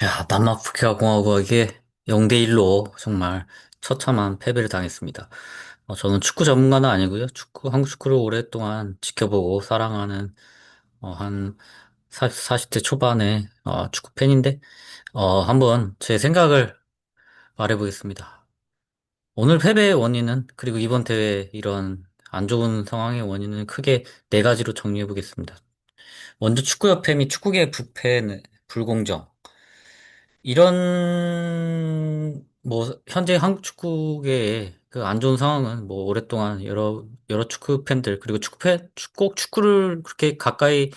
야, 남아프리카 공화국에게 0대1로 정말 처참한 패배를 당했습니다. 저는 축구 전문가는 아니고요. 한국 축구를 오랫동안 지켜보고 사랑하는 한 40대 초반의 축구 팬인데, 한번 제 생각을 말해보겠습니다. 오늘 패배의 원인은, 그리고 이번 대회 이런 안 좋은 상황의 원인은 크게 네 가지로 정리해보겠습니다. 먼저 축구협회 및 축구계 부패, 불공정. 이런 현재 한국 축구계의 그 안 좋은 상황은 오랫동안 여러 축구 팬들 그리고 꼭 축구를 그렇게 가까이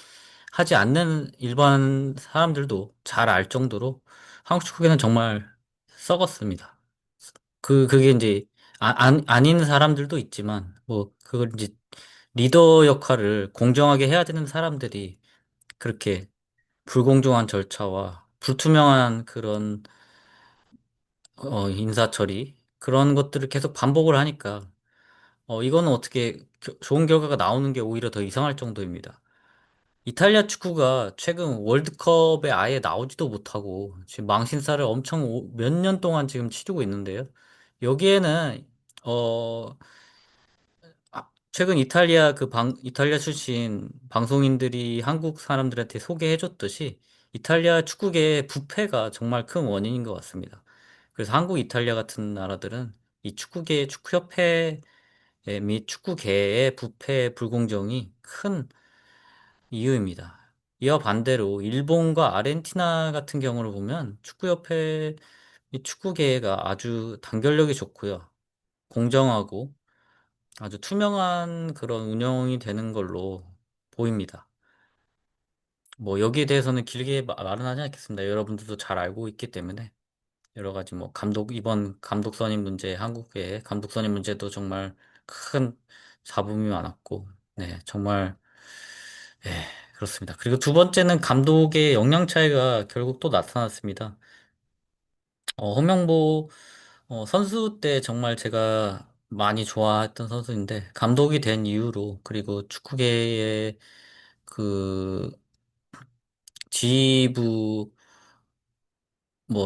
하지 않는 일반 사람들도 잘 알 정도로 한국 축구계는 정말 썩었습니다. 그게 이제 아닌 사람들도 있지만 그걸 이제 리더 역할을 공정하게 해야 되는 사람들이 그렇게 불공정한 절차와 불투명한 그런 인사 처리 그런 것들을 계속 반복을 하니까 이거는 어떻게 좋은 결과가 나오는 게 오히려 더 이상할 정도입니다. 이탈리아 축구가 최근 월드컵에 아예 나오지도 못하고 지금 망신살을 엄청 몇 년 동안 지금 치르고 있는데요. 여기에는 어 최근 이탈리아 출신 방송인들이 한국 사람들한테 소개해줬듯이 이탈리아 축구계의 부패가 정말 큰 원인인 것 같습니다. 그래서 한국, 이탈리아 같은 나라들은 이 축구협회 및 축구계의 부패 불공정이 큰 이유입니다. 이와 반대로 일본과 아르헨티나 같은 경우를 보면 축구협회 및 축구계가 아주 단결력이 좋고요. 공정하고 아주 투명한 그런 운영이 되는 걸로 보입니다. 여기에 대해서는 길게 말은 하지 않겠습니다. 여러분들도 잘 알고 있기 때문에 여러 가지 이번 감독 선임 문제, 한국의 감독 선임 문제도 정말 큰 잡음이 많았고, 네, 정말, 예, 그렇습니다. 그리고 두 번째는 감독의 역량 차이가 결국 또 나타났습니다. 홍명보 선수 때 정말 제가 많이 좋아했던 선수인데, 감독이 된 이후로, 그리고 축구계의 그 지휘부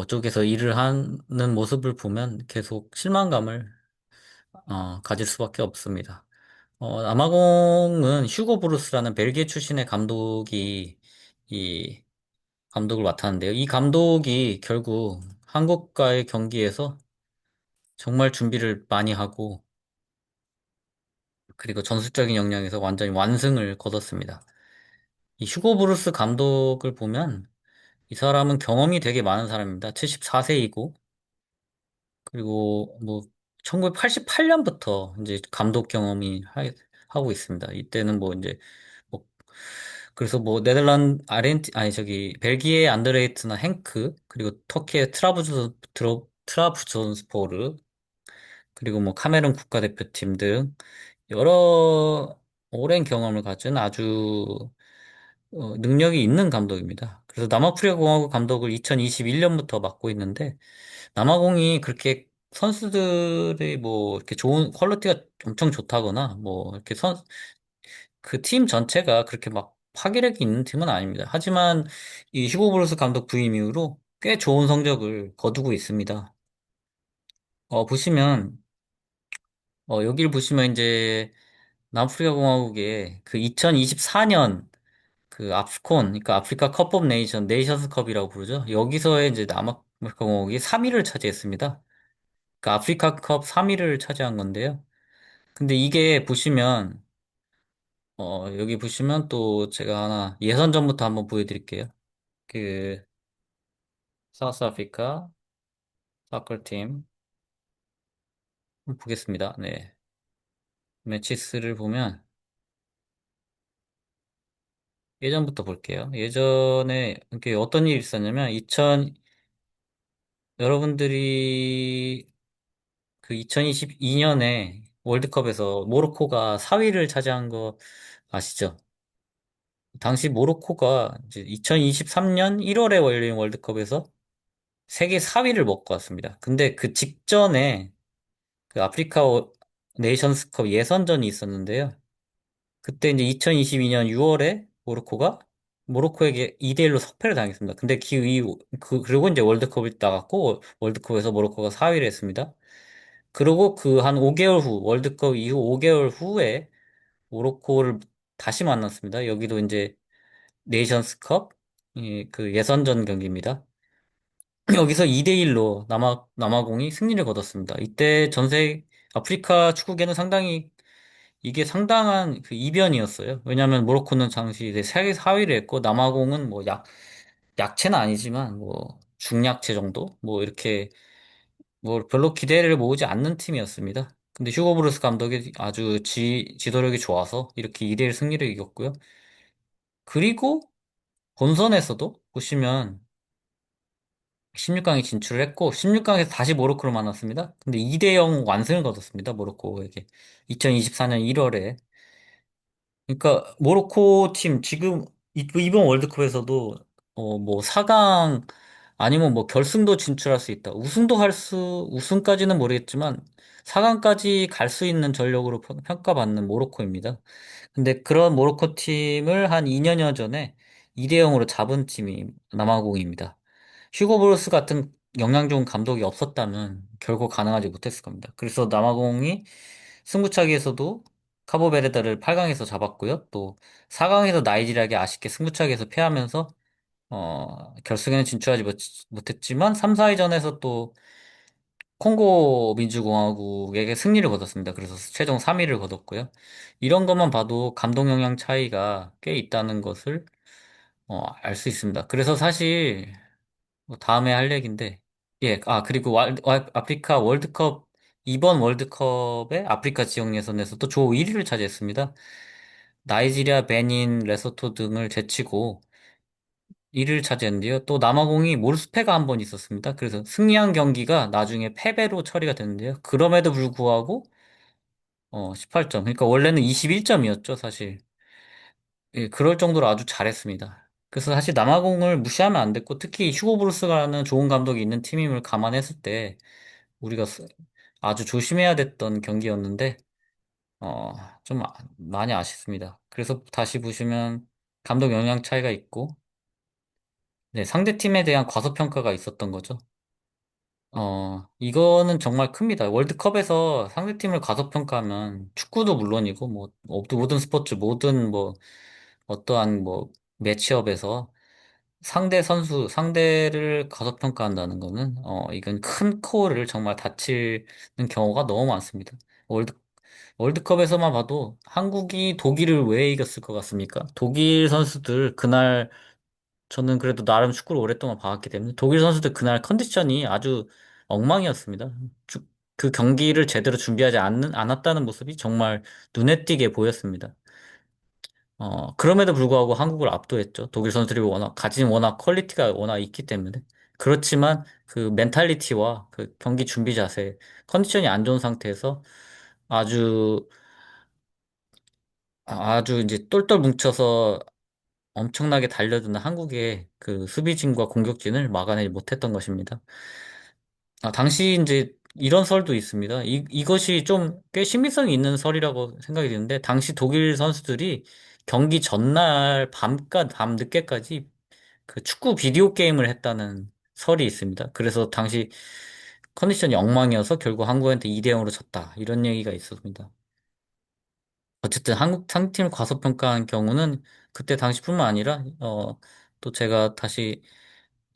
쪽에서 일을 하는 모습을 보면 계속 실망감을 가질 수밖에 없습니다. 남아공은 휴고 브루스라는 벨기에 출신의 감독이 이 감독을 맡았는데요. 이 감독이 결국 한국과의 경기에서 정말 준비를 많이 하고 그리고 전술적인 역량에서 완전히 완승을 거뒀습니다. 이 휴고 브루스 감독을 보면 이 사람은 경험이 되게 많은 사람입니다. 74세이고 그리고 1988년부터 이제 감독 하고 있습니다. 이때는 뭐 그래서 아니 저기 벨기에 안드레이트나 행크 그리고 터키의 트라부존스포르 그리고 카메룬 국가대표팀 등 여러 오랜 경험을 가진 아주 능력이 있는 감독입니다. 그래서 남아프리카 공화국 감독을 2021년부터 맡고 있는데 남아공이 그렇게 선수들이 이렇게 좋은 퀄리티가 엄청 좋다거나 이렇게 그 팀 전체가 그렇게 막 파괴력이 있는 팀은 아닙니다. 하지만 이 휴고 브루스 감독 부임 이후로 꽤 좋은 성적을 거두고 있습니다. 보시면 여기를 보시면 이제 남아프리카 공화국의 그 2024년 그 아프콘, 그러니까 아프리카 컵 오브 네이션스컵이라고 부르죠. 여기서의 이제 남아프리카 공화국이 3위를 차지했습니다. 그 아프리카컵 3위를 차지한 건데요. 근데 이게 보시면, 여기 보시면 또 제가 하나 예선전부터 한번 보여드릴게요. 그, 사우스 아프리카 사커팀 한번 보겠습니다. 네. 매치스를 보면 예전부터 볼게요. 예전에 이렇게 어떤 일이 있었냐면, 여러분들이 그 2022년에 월드컵에서 모로코가 4위를 차지한 거 아시죠? 당시 모로코가 이제 2023년 1월에 열린 월드컵에서 세계 4위를 먹고 왔습니다. 근데 그 직전에 그 네이션스컵 예선전이 있었는데요. 그때 이제 2022년 6월에 모로코가 모로코에게 2대1로 석패를 당했습니다. 근데 그리고 이제 월드컵을 나갔고, 월드컵에서 모로코가 4위를 했습니다. 그리고 그 한 5개월 후, 월드컵 이후 5개월 후에 모로코를 다시 만났습니다. 여기도 이제 네이션스컵, 그 예선전 경기입니다. 여기서 2대1로 남아공이 승리를 거뒀습니다. 이때 전세 아프리카 축구계는 상당히 이게 상당한 그 이변이었어요. 왜냐하면 모로코는 당시 이제 세계 4위를 했고 남아공은 뭐 약체는 아니지만 뭐 중약체 정도 뭐 이렇게 뭐 별로 기대를 모으지 않는 팀이었습니다. 근데 휴고 브루스 감독이 아주 지도력이 좋아서 이렇게 2대1 승리를 이겼고요. 그리고 본선에서도 보시면 16강에 진출을 했고 16강에서 다시 모로코를 만났습니다. 근데 2대0 완승을 거뒀습니다. 모로코에게. 2024년 1월에. 그러니까 모로코 팀 지금 이번 월드컵에서도 뭐 4강 아니면 뭐 결승도 진출할 수 있다. 우승까지는 모르겠지만 4강까지 갈 수 있는 전력으로 평가받는 모로코입니다. 근데 그런 모로코 팀을 한 2년여 전에 2대 0으로 잡은 팀이 남아공입니다. 휴고 브루스 같은 영향 좋은 감독이 없었다면 결국 가능하지 못했을 겁니다. 그래서 남아공이 승부차기에서도 카보베르데를 8강에서 잡았고요. 또 4강에서 나이지리아에게 아쉽게 승부차기에서 패하면서 결승에는 진출하지 못했지만 3, 4위전에서 또 콩고 민주공화국에게 승리를 거뒀습니다. 그래서 최종 3위를 거뒀고요. 이런 것만 봐도 감독 역량 차이가 꽤 있다는 것을 알 수 있습니다. 그래서 사실 뭐 다음에 할 얘기인데 예, 그리고 아프리카 월드컵 이번 월드컵의 아프리카 지역 예선에서도 조 1위를 차지했습니다. 나이지리아, 베닌, 레소토 등을 제치고 1위를 차지했는데요. 또 남아공이 몰수패가 한 번 있었습니다. 그래서 승리한 경기가 나중에 패배로 처리가 됐는데요. 그럼에도 불구하고 18점. 그러니까 원래는 21점이었죠, 사실. 예, 그럴 정도로 아주 잘했습니다. 그래서 사실 남아공을 무시하면 안 됐고 특히 휴고 브루스라는 좋은 감독이 있는 팀임을 감안했을 때 우리가 아주 조심해야 됐던 경기였는데 좀 많이 아쉽습니다. 그래서 다시 보시면 감독 역량 차이가 있고 네, 상대 팀에 대한 과소평가가 있었던 거죠. 이거는 정말 큽니다. 월드컵에서 상대팀을 과소평가하면 축구도 물론이고, 뭐, 모든 스포츠, 모든 뭐, 어떠한 뭐, 매치업에서 상대를 과소평가한다는 거는, 이건 큰 코어를 정말 다치는 경우가 너무 많습니다. 월드, 월드컵에서만 봐도 한국이 독일을 왜 이겼을 것 같습니까? 독일 선수들 그날 저는 그래도 나름 축구를 오랫동안 봐왔기 때문에 독일 선수들 그날 컨디션이 아주 엉망이었습니다. 주- 그 경기를 제대로 않았다는 모습이 정말 눈에 띄게 보였습니다. 그럼에도 불구하고 한국을 압도했죠. 독일 선수들이 워낙 퀄리티가 워낙 있기 때문에. 그렇지만 그 멘탈리티와 그 경기 준비 자세, 컨디션이 안 좋은 상태에서 아주, 아주 이제 똘똘 뭉쳐서 엄청나게 달려드는 한국의 그 수비진과 공격진을 막아내지 못했던 것입니다. 당시 이제 이런 설도 있습니다. 이것이 좀 꽤 신빙성이 있는 설이라고 생각이 드는데, 당시 독일 선수들이 경기 전날 밤 늦게까지 그 축구 비디오 게임을 했다는 설이 있습니다. 그래서 당시 컨디션이 엉망이어서 결국 한국한테 2대 0으로 졌다. 이런 얘기가 있었습니다. 어쨌든 한국 상팀을 과소평가한 경우는 그때 당시뿐만 아니라 또 제가 다시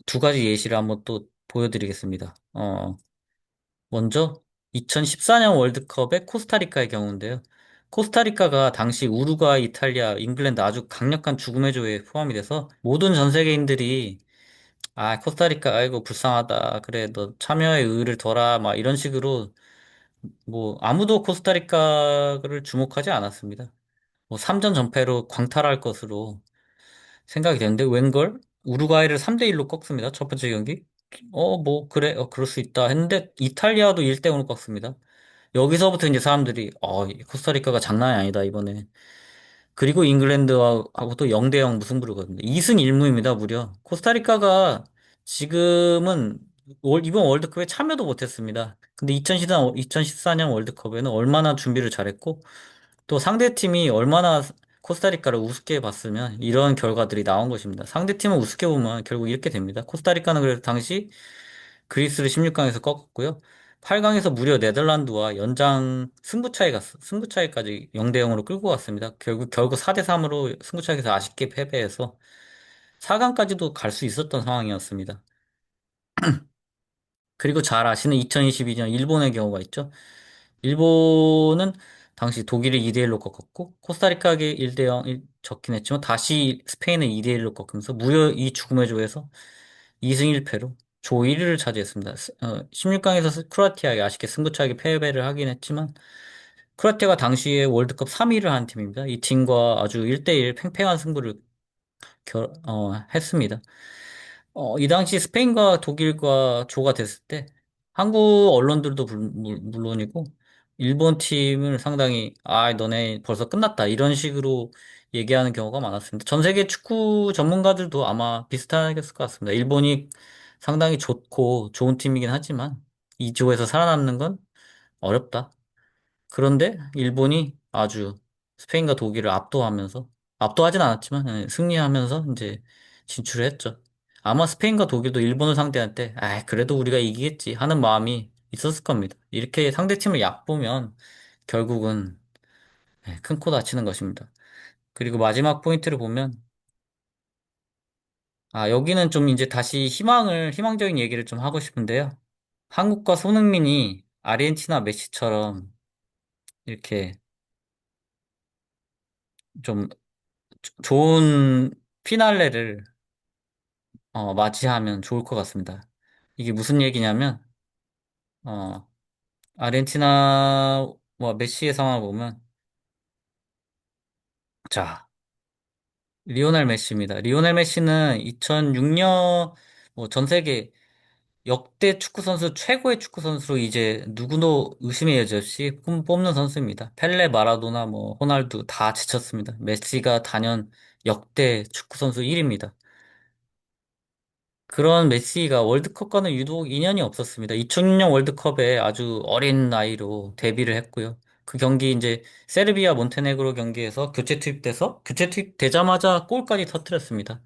두 가지 예시를 한번 또 보여드리겠습니다. 먼저 2014년 월드컵의 코스타리카의 경우인데요. 코스타리카가 당시 우루과이, 이탈리아, 잉글랜드 아주 강력한 죽음의 조에 포함이 돼서 모든 전 세계인들이 코스타리카 아이고 불쌍하다. 그래 너 참여의 의의를 둬라. 막 이런 식으로 뭐 아무도 코스타리카를 주목하지 않았습니다. 뭐 3전 전패로 광탈할 것으로 생각이 되는데 웬걸? 우루과이를 3대1로 꺾습니다. 첫 번째 경기. 뭐 그래. 그럴 수 있다 했는데 이탈리아도 1대0으로 꺾습니다. 여기서부터 이제 사람들이 이 코스타리카가 장난이 아니다 이번에. 그리고 잉글랜드하고도 0대0 무승부르거든요. 2승 1무입니다, 무려. 코스타리카가 지금은 이번 월드컵에 참여도 못했습니다. 근데 2014년 월드컵에는 얼마나 준비를 잘했고 또 상대팀이 얼마나 코스타리카를 우습게 봤으면 이런 결과들이 나온 것입니다. 상대팀을 우습게 보면 결국 이렇게 됩니다. 코스타리카는 그래서 당시 그리스를 16강에서 꺾었고요. 8강에서 무려 네덜란드와 연장 승부차이까지 0대 0으로 끌고 갔습니다. 결국 4대 3으로 승부차이에서 아쉽게 패배해서 4강까지도 갈 수 있었던 상황이었습니다. 그리고 잘 아시는 2022년 일본의 경우가 있죠. 일본은 당시 독일을 2대1로 꺾었고, 코스타리카에게 1대0 졌긴 했지만, 다시 스페인을 2대1로 꺾으면서 무려 이 죽음의 조에서 2승 1패로 조 1위를 차지했습니다. 16강에서 크로아티아에게 아쉽게 승부차기 패배를 하긴 했지만, 크로아티아가 당시에 월드컵 3위를 한 팀입니다. 이 팀과 아주 1대1 팽팽한 승부를 했습니다. 이 당시 스페인과 독일과 조가 됐을 때 한국 언론들도 물론이고 일본 팀을 상당히 너네 벌써 끝났다 이런 식으로 얘기하는 경우가 많았습니다. 전 세계 축구 전문가들도 아마 비슷하겠을 것 같습니다. 일본이 상당히 좋고 좋은 팀이긴 하지만 이 조에서 살아남는 건 어렵다. 그런데 일본이 아주 스페인과 독일을 압도하진 않았지만 승리하면서 이제 진출을 했죠. 아마 스페인과 독일도 일본을 상대할 때, 그래도 우리가 이기겠지 하는 마음이 있었을 겁니다. 이렇게 상대팀을 얕보면 결국은 큰 코 다치는 것입니다. 그리고 마지막 포인트를 보면, 여기는 좀 이제 다시 희망적인 얘기를 좀 하고 싶은데요. 한국과 손흥민이 아르헨티나 메시처럼 이렇게 좀 좋은 피날레를 맞이하면 좋을 것 같습니다. 이게 무슨 얘기냐면 어, 아르헨티나와 메시의 상황을 보면 자, 리오넬 메시입니다. 리오넬 메시는 2006년 전 세계 역대 축구 선수 최고의 축구 선수로 이제 누구도 의심의 여지 없이 뽑는 선수입니다. 펠레, 마라도나 호날두 다 지쳤습니다. 메시가 단연 역대 축구 선수 1위입니다. 그런 메시가 월드컵과는 유독 인연이 없었습니다. 2006년 월드컵에 아주 어린 나이로 데뷔를 했고요. 그 경기 이제 세르비아 몬테네그로 경기에서 교체 투입되자마자 골까지 터뜨렸습니다.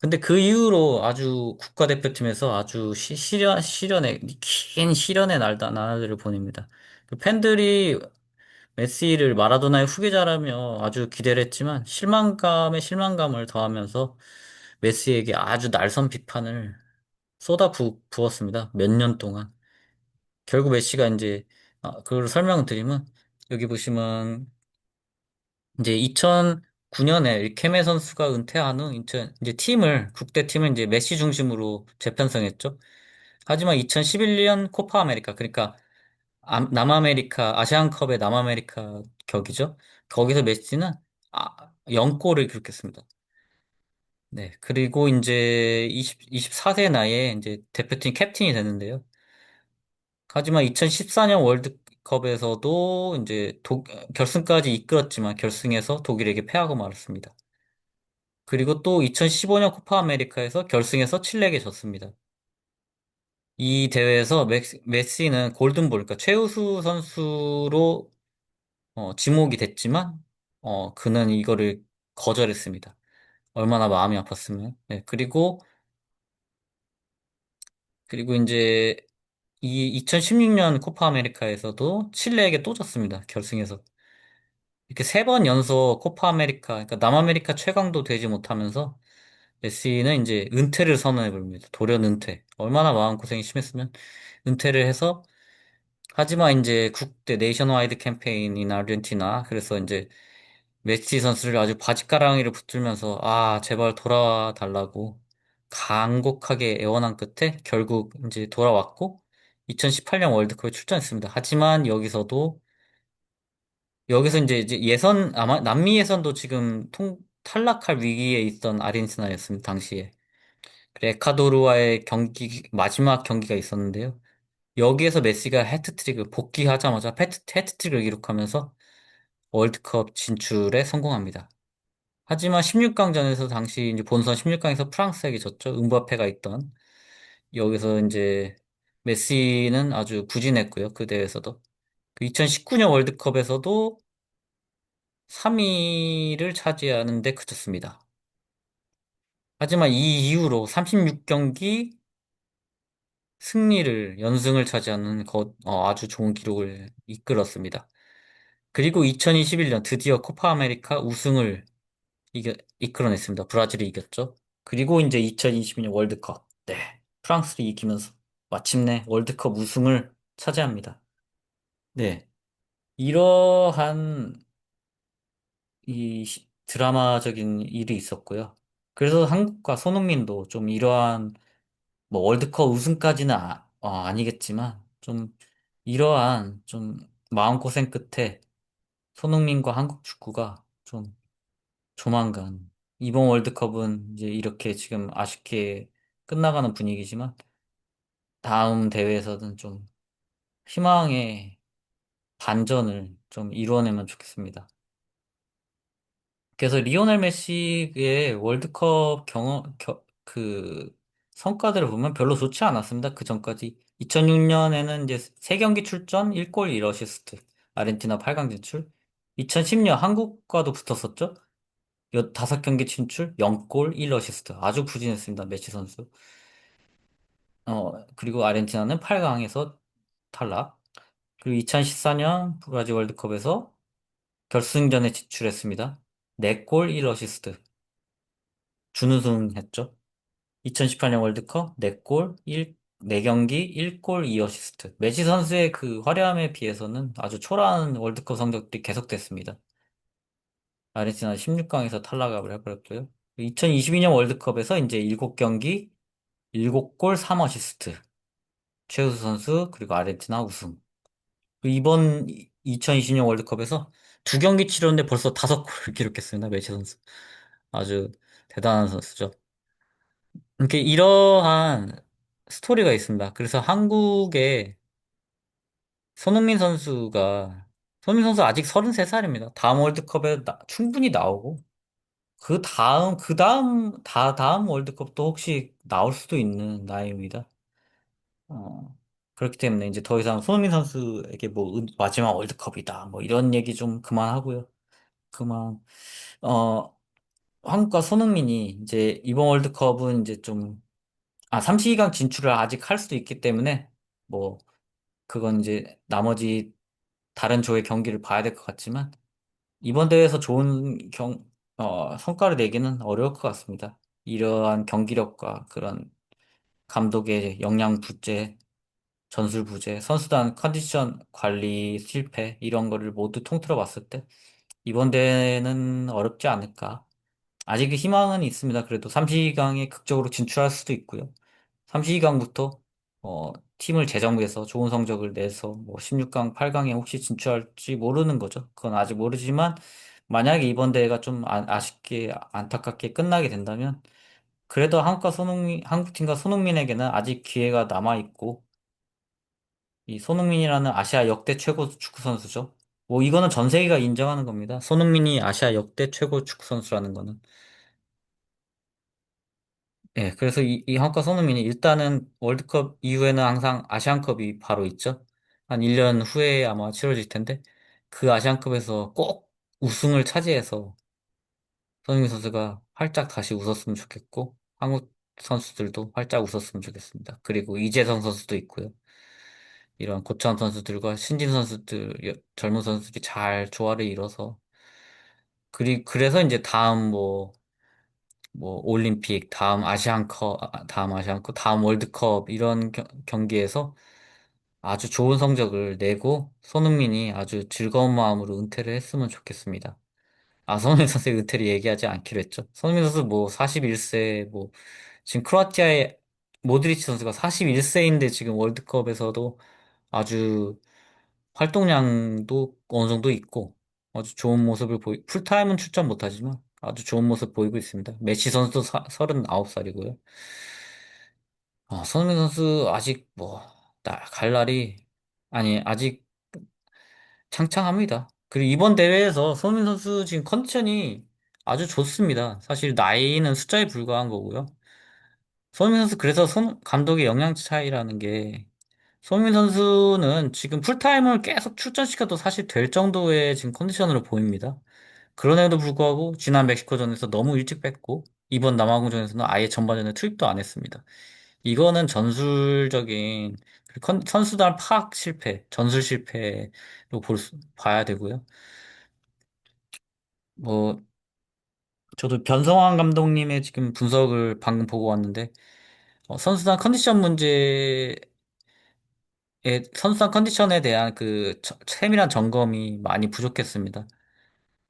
근데 그 이후로 아주 국가대표팀에서 아주 긴 시련의 나날들을 보냅니다. 그 팬들이 메시를 마라도나의 후계자라며 아주 기대를 했지만 실망감에 실망감을 더하면서 메시에게 아주 날선 비판을 부었습니다. 몇 년 동안. 결국 메시가 이제, 그걸 설명을 드리면, 여기 보시면, 이제 2009년에 케메 선수가 은퇴한 후, 이제 국대팀을 이제 메시 중심으로 재편성했죠. 하지만 2011년 코파 아메리카, 그러니까 아시안컵의 남아메리카 격이죠. 거기서 메시는 0골을 기록했습니다. 네. 그리고 이제 24세 나이에 이제 대표팀 캡틴이 됐는데요. 하지만 2014년 월드컵에서도 이제 결승까지 이끌었지만 결승에서 독일에게 패하고 말았습니다. 그리고 또 2015년 코파 아메리카에서 결승에서 칠레에게 졌습니다. 이 대회에서 메시는 골든볼, 그러니까 최우수 선수로 지목이 됐지만 그는 이거를 거절했습니다. 얼마나 마음이 아팠으면. 네, 그리고 이제 이 2016년 코파 아메리카에서도 칠레에게 또 졌습니다. 결승에서. 이렇게 세 번 연속 코파 아메리카, 그러니까 남아메리카 최강도 되지 못하면서 메시는 이제 은퇴를 선언해 버립니다. 돌연 은퇴. 얼마나 마음고생이 심했으면 은퇴를 해서 하지만 이제 국대 네이션와이드 캠페인인 아르헨티나 그래서 이제 메시 선수를 아주 바짓가랑이를 붙들면서 제발 돌아와 달라고 간곡하게 애원한 끝에 결국 이제 돌아왔고 2018년 월드컵에 출전했습니다. 하지만 여기서 이제 아마 남미 예선도 지금 탈락할 위기에 있던 아르헨티나였습니다. 당시에. 그래, 에콰도르와의 마지막 경기가 있었는데요. 여기에서 메시가 복귀하자마자 해트트릭을 기록하면서 월드컵 진출에 성공합니다. 하지만 16강전에서 당시 이제 본선 16강에서 프랑스에게 졌죠. 음바페가 있던. 여기서 이제 메시는 아주 부진했고요. 그 대회에서도. 그 2019년 월드컵에서도 3위를 차지하는 데 그쳤습니다. 하지만 이 이후로 36경기 승리를, 연승을 차지하는 아주 좋은 기록을 이끌었습니다. 그리고 2021년 드디어 코파 아메리카 우승을 이끌어냈습니다. 브라질이 이겼죠. 그리고 이제 2022년 월드컵. 네. 프랑스를 이기면서 마침내 월드컵 우승을 차지합니다. 네. 이러한 드라마적인 일이 있었고요. 그래서 한국과 손흥민도 좀 이러한 뭐 월드컵 우승까지는 아니겠지만 좀 이러한 좀 마음고생 끝에 손흥민과 한국 축구가 좀 조만간 이번 월드컵은 이제 이렇게 지금 아쉽게 끝나가는 분위기지만 다음 대회에서는 좀 희망의 반전을 좀 이루어내면 좋겠습니다. 그래서 리오넬 메시의 월드컵 성과들을 보면 별로 좋지 않았습니다. 그 전까지. 2006년에는 이제 3경기 출전, 1골 1어시스트. 아르헨티나 8강 진출. 2010년 한국과도 붙었었죠. 5경기 진출, 0골 1어시스트. 아주 부진했습니다. 메시 선수. 그리고 아르헨티나는 8강에서 탈락. 그리고 2014년 브라질 월드컵에서 결승전에 진출했습니다. 4골 1어시스트. 준우승했죠. 2018년 월드컵 4골 4경기 1골 2어시스트. 메시 선수의 그 화려함에 비해서는 아주 초라한 월드컵 성적들이 계속됐습니다. 아르헨티나 16강에서 탈락을 해버렸고요. 2022년 월드컵에서 이제 7경기 7골 3어시스트. 최우수 선수 그리고 아르헨티나 우승. 그리고 이번 2020년 월드컵에서 2경기 치렀는데 벌써 5골을 기록했습니다. 메시 선수. 아주 대단한 선수죠. 이렇게 이러한 스토리가 있습니다. 그래서 한국의 손흥민 선수가, 손흥민 선수 아직 33살입니다. 다음 월드컵에 충분히 나오고, 다음 월드컵도 혹시 나올 수도 있는 나이입니다. 그렇기 때문에 이제 더 이상 손흥민 선수에게 뭐 마지막 월드컵이다. 뭐 이런 얘기 좀 그만하고요. 그만, 어, 한국과 손흥민이 이제 이번 월드컵은 이제 좀 32강 진출을 아직 할 수도 있기 때문에, 뭐, 그건 이제 나머지 다른 조의 경기를 봐야 될 것 같지만, 이번 대회에서 좋은 성과를 내기는 어려울 것 같습니다. 이러한 경기력과 그런 감독의 역량 부재, 전술 부재, 선수단 컨디션 관리 실패, 이런 거를 모두 통틀어 봤을 때, 이번 대회는 어렵지 않을까. 아직 희망은 있습니다. 그래도 32강에 극적으로 진출할 수도 있고요. 32강부터 팀을 재정비해서 좋은 성적을 내서 뭐 16강, 8강에 혹시 진출할지 모르는 거죠. 그건 아직 모르지만 만약에 이번 대회가 좀 아쉽게 안타깝게 끝나게 된다면 그래도 한국 팀과 손흥민에게는 아직 기회가 남아 있고 이 손흥민이라는 아시아 역대 최고 축구 선수죠. 뭐 이거는 전 세계가 인정하는 겁니다. 손흥민이 아시아 역대 최고 축구 선수라는 거는. 예, 그래서 이 한과 손흥민이 일단은 월드컵 이후에는 항상 아시안컵이 바로 있죠. 한 1년 후에 아마 치러질 텐데, 그 아시안컵에서 꼭 우승을 차지해서 손흥민 선수가 활짝 다시 웃었으면 좋겠고, 한국 선수들도 활짝 웃었으면 좋겠습니다. 그리고 이재성 선수도 있고요. 이런 고참 선수들과 신진 선수들, 젊은 선수들이 잘 조화를 이뤄서, 그래서 이제 다음 뭐 올림픽, 다음 아시안컵, 다음 월드컵 이런 경기에서 아주 좋은 성적을 내고 손흥민이 아주 즐거운 마음으로 은퇴를 했으면 좋겠습니다. 손흥민 선수의 은퇴를 얘기하지 않기로 했죠. 손흥민 선수 뭐 41세, 뭐 지금 크로아티아의 모드리치 선수가 41세인데 지금 월드컵에서도 아주 활동량도 어느 정도 있고 아주 좋은 모습을 풀타임은 출전 못하지만 아주 좋은 모습 보이고 있습니다. 메시 선수도 39살이고요. 손흥민 선수 아직 뭐, 갈 날이, 아니, 아직 창창합니다. 그리고 이번 대회에서 손흥민 선수 지금 컨디션이 아주 좋습니다. 사실 나이는 숫자에 불과한 거고요. 손흥민 선수 그래서 감독의 영향 차이라는 게 손흥민 선수는 지금 풀타임을 계속 출전시켜도 사실 될 정도의 지금 컨디션으로 보입니다. 그런에도 불구하고 지난 멕시코전에서 너무 일찍 뺐고 이번 남아공전에서는 아예 전반전에 투입도 안 했습니다. 이거는 전술적인 선수단 파악 실패, 전술 실패로 봐야 되고요. 뭐 저도 변성환 감독님의 지금 분석을 방금 보고 왔는데 선수단 컨디션 문제에 선수단 컨디션에 대한 그 세밀한 점검이 많이 부족했습니다.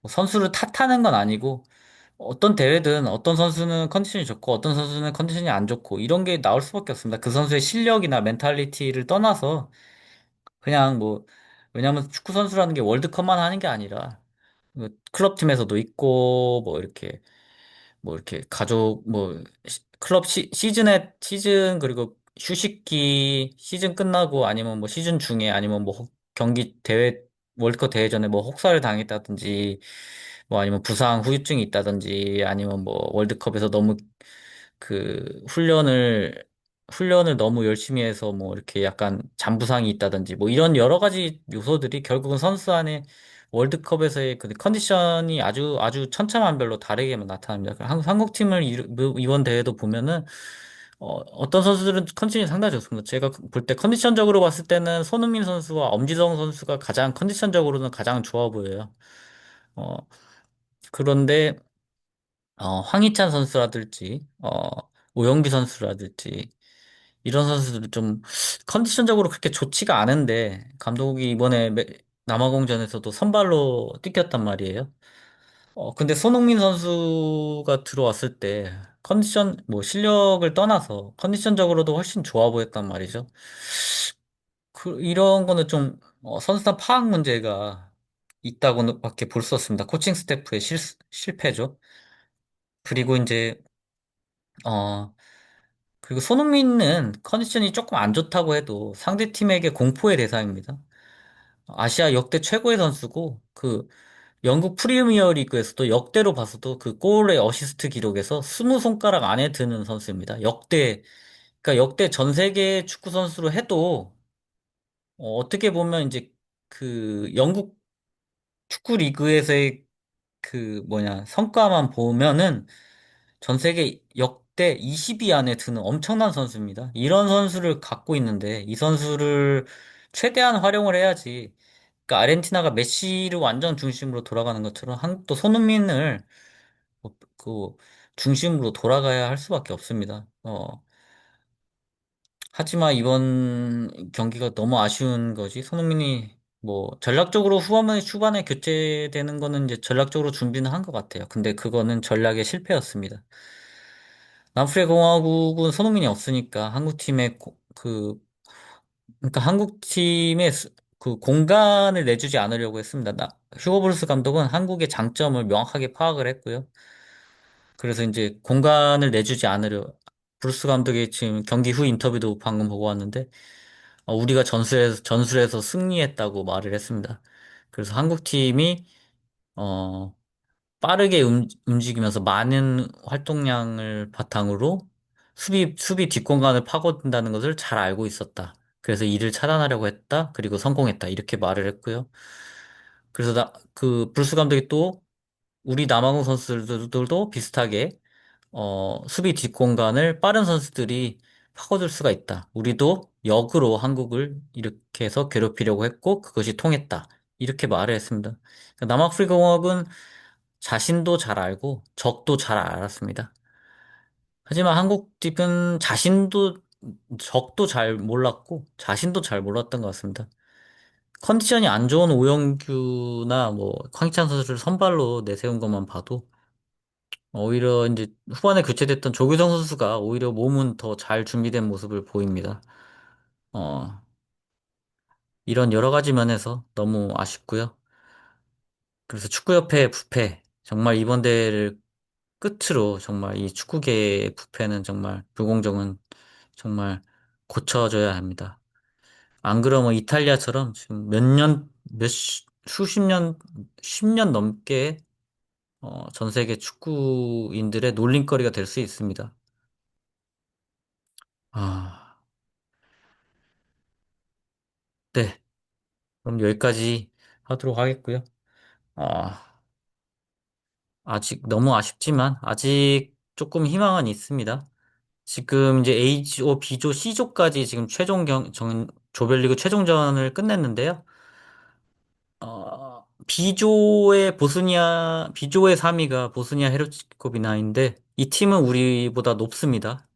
뭐 선수를 탓하는 건 아니고 어떤 대회든 어떤 선수는 컨디션이 좋고 어떤 선수는 컨디션이 안 좋고 이런 게 나올 수밖에 없습니다. 그 선수의 실력이나 멘탈리티를 떠나서 그냥 뭐 왜냐하면 축구 선수라는 게 월드컵만 하는 게 아니라 뭐 클럽 팀에서도 있고 뭐 이렇게 가족 뭐 클럽 시즌 그리고 휴식기 시즌 끝나고 아니면 뭐 시즌 중에 아니면 뭐 경기 대회 월드컵 대회 전에 뭐 혹사를 당했다든지 뭐 아니면 부상 후유증이 있다든지 아니면 뭐 월드컵에서 너무 그 훈련을 너무 열심히 해서 뭐 이렇게 약간 잔부상이 있다든지 뭐 이런 여러 가지 요소들이 결국은 선수 안에 월드컵에서의 그 컨디션이 아주 아주 천차만별로 다르게만 나타납니다. 한국 팀을 이번 대회도 보면은 어떤 선수들은 컨디션이 상당히 좋습니다. 제가 볼 때 컨디션적으로 봤을 때는 손흥민 선수와 엄지성 선수가 가장 컨디션적으로는 가장 좋아 보여요. 어, 그런데 황희찬 선수라든지 오영규 선수라든지 이런 선수들은 좀 컨디션적으로 그렇게 좋지가 않은데 감독이 이번에 남아공전에서도 선발로 뛰겼단 말이에요. 근데 손흥민 선수가 들어왔을 때 컨디션, 뭐 실력을 떠나서 컨디션적으로도 훨씬 좋아 보였단 말이죠. 이런 거는 좀 선수단 파악 문제가 있다고밖에 볼 수 없습니다. 코칭 스태프의 실패죠. 그리고 이제 어 그리고 손흥민은 컨디션이 조금 안 좋다고 해도 상대 팀에게 공포의 대상입니다. 아시아 역대 최고의 선수고 그 영국 프리미어 리그에서도 역대로 봐서도 그 골의 어시스트 기록에서 20손가락 안에 드는 선수입니다. 그러니까 역대 전 세계 축구 선수로 해도 어떻게 보면 이제 그 영국 축구 리그에서의 그 뭐냐 성과만 보면은 전 세계 역대 20위 안에 드는 엄청난 선수입니다. 이런 선수를 갖고 있는데 이 선수를 최대한 활용을 해야지. 그러니까 아르헨티나가 메시를 완전 중심으로 돌아가는 것처럼 한국도 손흥민을 그 중심으로 돌아가야 할 수밖에 없습니다. 하지만 이번 경기가 너무 아쉬운 거지. 손흥민이 뭐 전략적으로 후반에 교체되는 거는 이제 전략적으로 준비는 한 것 같아요. 근데 그거는 전략의 실패였습니다. 남아프리카 공화국은 손흥민이 없으니까 그러니까 한국 팀의 그 공간을 내주지 않으려고 했습니다. 휴고 브루스 감독은 한국의 장점을 명확하게 파악을 했고요. 그래서 이제 공간을 내주지 않으려 브루스 감독의 지금 경기 후 인터뷰도 방금 보고 왔는데 우리가 전술에서 승리했다고 말을 했습니다. 그래서 한국 팀이 어, 빠르게 움직이면서 많은 활동량을 바탕으로 수비 뒷공간을 파고든다는 것을 잘 알고 있었다. 그래서 이를 차단하려고 했다. 그리고 성공했다. 이렇게 말을 했고요. 그래서 브루스 감독이 또 우리 남아공 선수들도 비슷하게 수비 뒷공간을 빠른 선수들이 파고들 수가 있다. 우리도 역으로 한국을 이렇게 해서 괴롭히려고 했고 그것이 통했다. 이렇게 말을 했습니다. 그러니까 남아프리카 공화국은 자신도 잘 알고 적도 잘 알았습니다. 하지만 한국 팀은 적도 잘 몰랐고 자신도 잘 몰랐던 것 같습니다. 컨디션이 안 좋은 오영규나 뭐 황희찬 선수를 선발로 내세운 것만 봐도 오히려 이제 후반에 교체됐던 조규성 선수가 오히려 몸은 더 잘 준비된 모습을 보입니다. 어, 이런 여러 가지 면에서 너무 아쉽고요. 그래서 축구협회의 부패, 정말 이번 대회를 끝으로 정말 이 축구계의 부패는 정말 불공정은 정말 고쳐져야 합니다. 안 그러면 이탈리아처럼 지금 수십 년, 10년 넘게 전 세계 축구인들의 놀림거리가 될 수 있습니다. 아, 네. 그럼 여기까지 하도록 하겠고요. 아, 아직 너무 아쉽지만 아직 조금 희망은 있습니다. 지금 이제 A조, B조, C조까지 지금 조별리그 최종전을 끝냈는데요. B조의 3위가 보스니아 헤르츠고비나인데 이 팀은 우리보다 높습니다.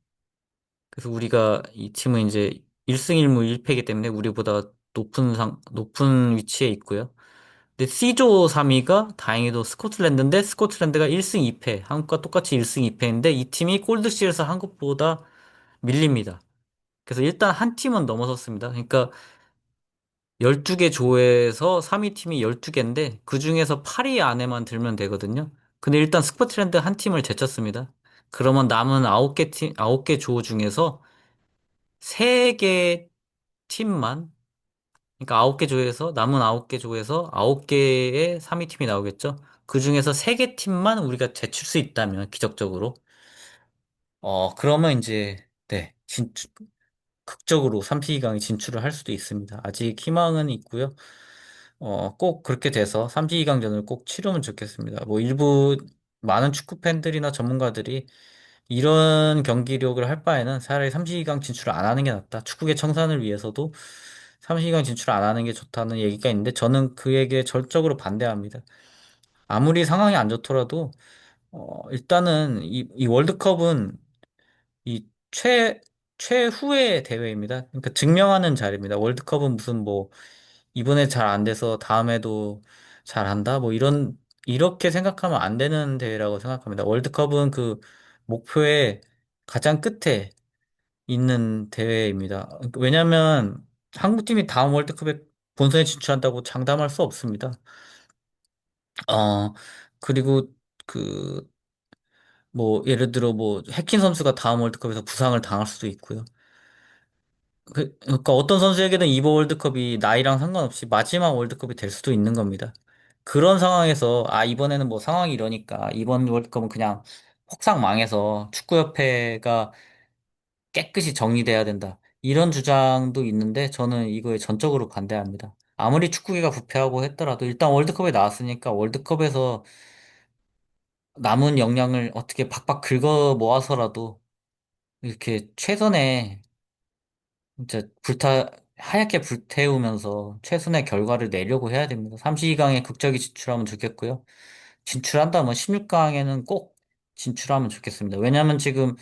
그래서 우리가 이 팀은 이제 1승 1무 1패이기 때문에 우리보다 높은 위치에 있고요. 근데 C조 3위가 다행히도 스코틀랜드인데 스코틀랜드가 1승 2패, 한국과 똑같이 1승 2패인데 이 팀이 골드실에서 한국보다 밀립니다. 그래서 일단 한 팀은 넘어섰습니다. 그러니까 12개 조에서 3위 팀이 12개인데 그중에서 8위 안에만 들면 되거든요. 근데 일단 스코틀랜드 한 팀을 제쳤습니다. 그러면 남은 9개 조 중에서 3개 팀만, 그러니까 9개 조에서, 남은 9개 조에서 9개의 3위 팀이 나오겠죠. 그중에서 3개 팀만 우리가 제칠 수 있다면, 기적적으로. 그러면 이제, 네, 극적으로 3시강에 진출을 할 수도 있습니다. 아직 희망은 있고요. 꼭 그렇게 돼서 3시강전을 꼭 치르면 좋겠습니다. 뭐 일부 많은 축구 팬들이나 전문가들이 이런 경기력을 할 바에는 차라리 3시강 진출을 안 하는 게 낫다. 축구계 청산을 위해서도 3시강 진출 안 하는 게 좋다는 얘기가 있는데 저는 그 얘기에 절적으로 반대합니다. 아무리 상황이 안 좋더라도 일단은 이 월드컵은 이 최후의 대회입니다. 그러니까 증명하는 자리입니다. 월드컵은 무슨 뭐 이번에 잘 안 돼서 다음에도 잘한다? 뭐 이렇게 생각하면 안 되는 대회라고 생각합니다. 월드컵은 그 목표의 가장 끝에 있는 대회입니다. 왜냐면 한국팀이 다음 월드컵에 본선에 진출한다고 장담할 수 없습니다. 어, 그리고 그, 뭐, 예를 들어 뭐, 해킨 선수가 다음 월드컵에서 부상을 당할 수도 있고요. 그러니까 어떤 선수에게는 이번 월드컵이 나이랑 상관없이 마지막 월드컵이 될 수도 있는 겁니다. 그런 상황에서, 이번에는 뭐 상황이 이러니까 이번 월드컵은 그냥 혹상 망해서 축구협회가 깨끗이 정리돼야 된다. 이런 주장도 있는데 저는 이거에 전적으로 반대합니다. 아무리 축구계가 부패하고 했더라도 일단 월드컵에 나왔으니까 월드컵에서 남은 역량을 어떻게 박박 긁어 모아서라도 이렇게 최선의 진짜 하얗게 불태우면서 최선의 결과를 내려고 해야 됩니다. 32강에 극적이 진출하면 좋겠고요. 진출한다면 16강에는 꼭 진출하면 좋겠습니다. 왜냐하면 지금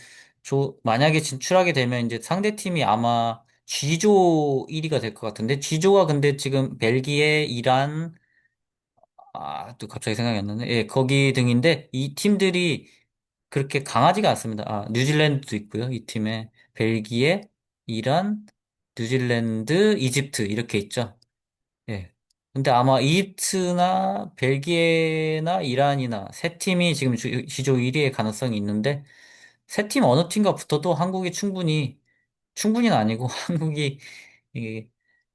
만약에 진출하게 되면 이제 상대팀이 아마 G조 1위가 될 것 같은데 G조가 근데 지금 벨기에, 이란, 또 갑자기 생각이 안 나네. 예, 거기 등인데 이 팀들이 그렇게 강하지가 않습니다. 뉴질랜드도 있고요. 이 팀에 벨기에, 이란, 뉴질랜드, 이집트 이렇게 있죠. 예. 근데 아마 이집트나 벨기에나 이란이나 세 팀이 지금 지조 1위의 가능성이 있는데 세 팀 어느 팀과 붙어도 한국이 충분히는 아니고 한국이 이게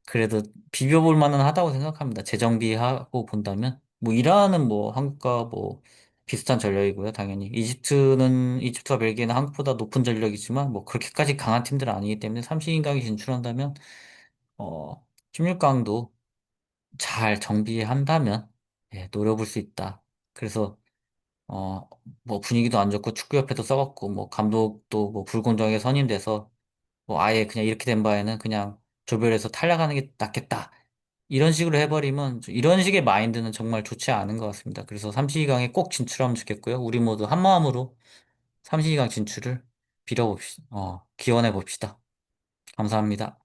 그래도 비벼볼 만은 하다고 생각합니다. 재정비하고 본다면 뭐 이란은 뭐 한국과 뭐 비슷한 전력이고요. 당연히 이집트와 벨기에는 한국보다 높은 전력이지만 뭐 그렇게까지 강한 팀들은 아니기 때문에 32강에 진출한다면 어 16강도 잘 정비한다면 노려볼 수 있다. 그래서 어 뭐 분위기도 안 좋고 축구협회도 썩었고 뭐 감독도 뭐 불공정하게 선임돼서 뭐 아예 그냥 이렇게 된 바에는 그냥 조별에서 탈락하는 게 낫겠다. 이런 식으로 해버리면 이런 식의 마인드는 정말 좋지 않은 것 같습니다. 그래서 3시강에 꼭 진출하면 좋겠고요. 우리 모두 한 마음으로 3시강 진출을 기원해 봅시다. 감사합니다.